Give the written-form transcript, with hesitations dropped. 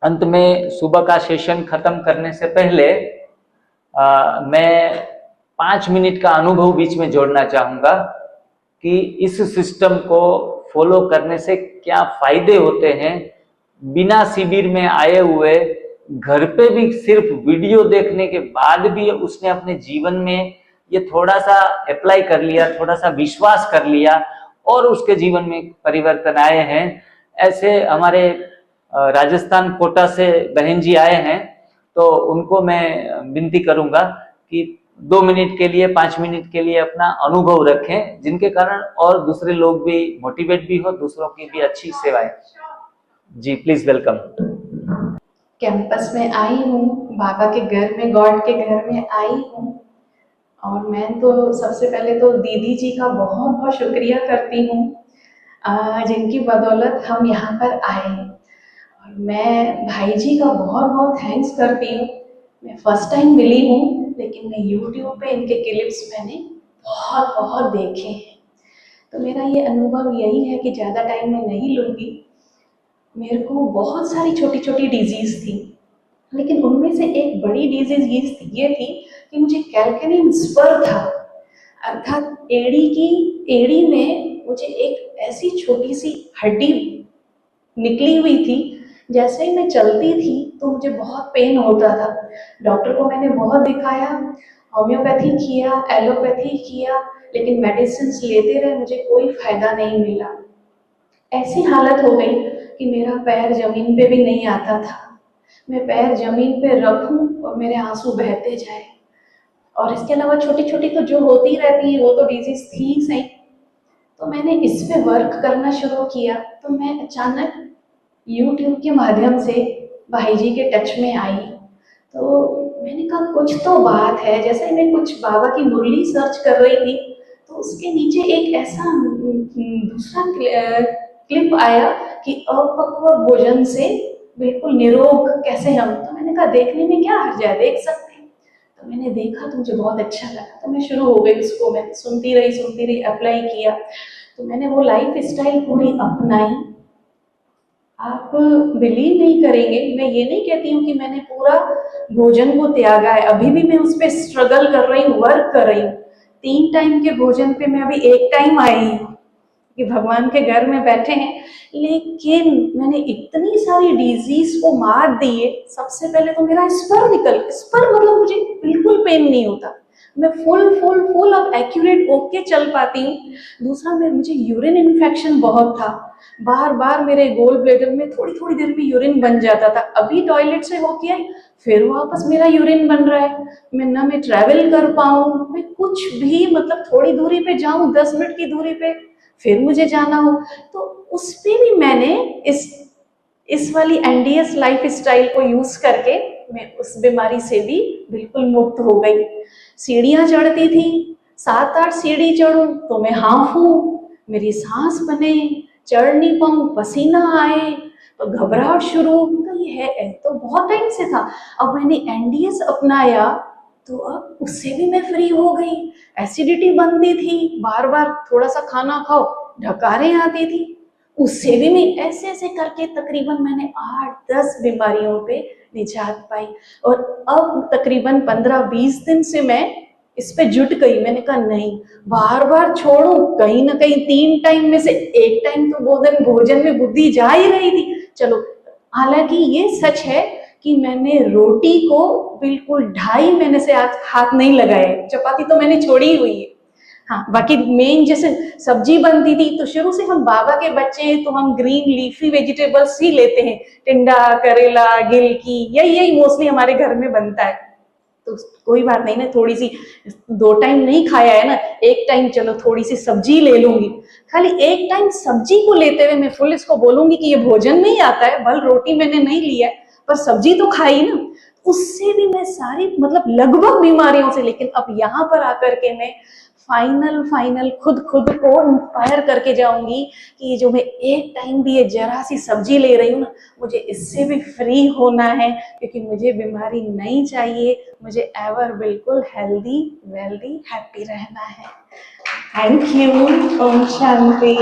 अंत में सुबह का सेशन खत्म करने से पहले मैं 5 मिनट का अनुभव बीच में जोड़ना चाहूंगा कि इस सिस्टम को फॉलो करने से क्या फायदे होते हैं। बिना शिविर में आए हुए घर पे भी सिर्फ वीडियो देखने के बाद भी उसने अपने जीवन में ये थोड़ा सा अप्लाई कर लिया, थोड़ा सा विश्वास कर लिया और उसके जीवन में परिवर्तन आए हैं। ऐसे हमारे राजस्थान कोटा से बहन जी आए हैं, तो उनको मैं विनती करूंगा कि 2 मिनट के लिए 5 मिनट के लिए अपना अनुभव रखें, जिनके कारण और दूसरे लोग भी मोटिवेट भी हो, दूसरों की भी अच्छी सेवाएं। जी प्लीज वेलकम। कैंपस में आई हूँ, बाबा के घर में, गॉड के घर में आई हूँ। और मैं तो सबसे पहले तो दीदी जी का बहुत बहुत शुक्रिया करती हूँ, जिनकी बदौलत हम यहाँ पर आए। और मैं भाई जी का बहुत बहुत थैंक्स करती हूँ। मैं फर्स्ट टाइम मिली हूँ, लेकिन मैं यूट्यूब पे इनके क्लिप्स मैंने बहुत बहुत देखे हैं। तो मेरा ये अनुभव यही है कि ज़्यादा टाइम मैं नहीं लूँगी। मेरे को बहुत सारी छोटी छोटी डिजीज़ थी, लेकिन उनमें से एक बड़ी डिजीज़ ये थी कि मुझे कैल्केनियम स्पर था, अर्थात एड़ी में मुझे एक ऐसी छोटी सी हड्डी निकली हुई थी। जैसे ही मैं चलती थी तो मुझे बहुत पेन होता था। डॉक्टर को मैंने बहुत दिखाया, होम्योपैथी किया, एलोपैथी किया, लेकिन मेडिसिन लेते रहे, मुझे कोई फायदा नहीं मिला। ऐसी हालत हो गई कि मेरा पैर जमीन पे भी नहीं आता था। मैं पैर जमीन पे रखूं और मेरे आंसू बहते जाए। और इसके अलावा छोटी छोटी तो जो होती रहती है वो तो डिजीज थी ही सही। तो मैंने इस पे वर्क करना शुरू किया। तो मैं अचानक यूट्यूब के माध्यम से भाई जी के टच में आई। तो मैंने कहा कुछ तो बात है। जैसे ही मैं कुछ बाबा की मुरली सर्च कर रही थी, तो उसके नीचे एक ऐसा दूसरा क्लिप आया कि अपक्व भोजन से बिल्कुल निरोग कैसे हम। तो मैंने कहा देखने में क्या हर्ज है, देख सकते हैं। तो मैंने देखा तो मुझे बहुत अच्छा लगा, तो मैं शुरू हो गई उसको। मैं सुनती रही, अप्लाई किया। तो मैंने वो लाइफ स्टाइल पूरी अपनाई। आप बिलीव नहीं करेंगे, मैं ये नहीं कहती हूँ कि मैंने पूरा भोजन को त्यागा है। अभी भी मैं उस पर स्ट्रगल कर रही हूँ, वर्क कर रही हूँ। 3 टाइम के भोजन पे मैं अभी 1 टाइम आई हूँ कि भगवान के घर में बैठे हैं। लेकिन मैंने इतनी सारी डिजीज को मार दिए। सबसे पहले तो मेरा स्पर मतलब मुझे बिल्कुल पेन नहीं होता। मैं फुल अब एक्यूरेट होके चल पाती हूँ। दूसरा मुझे यूरिन इन्फेक्शन बहुत था। बार मेरे गोल ब्लेडर में थोड़ी देर में यूरिन बन जाता था। अभी टॉयलेट से होके आई, फिर वापस मेरा यूरिन बन रहा है। मैं ट्रैवल कर पाऊँ, मैं कुछ भी मतलब थोड़ी दूरी पे जाऊँ, 10 मिनट की दूरी पे फिर मुझे जाना हो, तो उस पे भी मैंने इस वाली एनडीएस लाइफ स्टाइल को यूज करके मैं उस बीमारी से भी बिल्कुल मुक्त हो गई। सीढ़ियां चढ़ती थी, 7-8 सीढ़ी चढ़ूं तो मैं हांफूं, मेरी सांस बने, चढ़ नहीं पाऊं, पसीना आए तो घबराहट शुरू। तो ये है तो बहुत टाइम से था। अब मैंने एनडीएस अपनाया तो अब उससे भी मैं फ्री हो गई। एसिडिटी बनती थी, बार थोड़ा सा खाना खाओ ढकारें आती थी, उससे भी मैं ऐसे करके तकरीबन मैंने 8-10 बीमारियों पे निजात पाई। और अब तकरीबन 15-20 दिन से मैं इस पे जुट गई। मैंने कहा नहीं, बार छोड़ू, कहीं ना कहीं 3 टाइम में से 1 टाइम तो भोजन में बुद्धि जा ही रही थी। चलो, हालांकि ये सच है कि मैंने रोटी को बिल्कुल 2.5 महीने से हाथ नहीं लगाए। चपाती तो मैंने छोड़ी हुई है। हाँ, बाकी मेन जैसे सब्जी बनती थी तो शुरू से हम बाबा के बच्चे हैं तो हम ग्रीन लीफी वेजिटेबल्स ही लेते हैं। टिंडा, करेला, गिलकी, यही मोस्टली हमारे घर में बनता है। तो कोई बात नहीं ना, थोड़ी सी 2 टाइम नहीं खाया है ना, 1 टाइम चलो थोड़ी सी सब्जी ले लूंगी। खाली 1 टाइम सब्जी को लेते हुए मैं फुल इसको बोलूंगी कि ये भोजन में ही आता है। भल रोटी मैंने नहीं लिया है, पर सब्जी तो खाई ना। उससे भी मैं सारी मतलब लगभग बीमारियों से, लेकिन अब यहाँ पर आकर के मैं फाइनल खुद को इंस्पायर करके जाऊंगी कि ये जो मैं 1 टाइम भी ये जरा सी सब्जी ले रही हूँ ना, मुझे इससे भी फ्री होना है, क्योंकि मुझे बीमारी नहीं चाहिए। मुझे एवर बिल्कुल हेल्दी, वेल्दी, हैप्पी रहना है। Thank you. ओम शांति।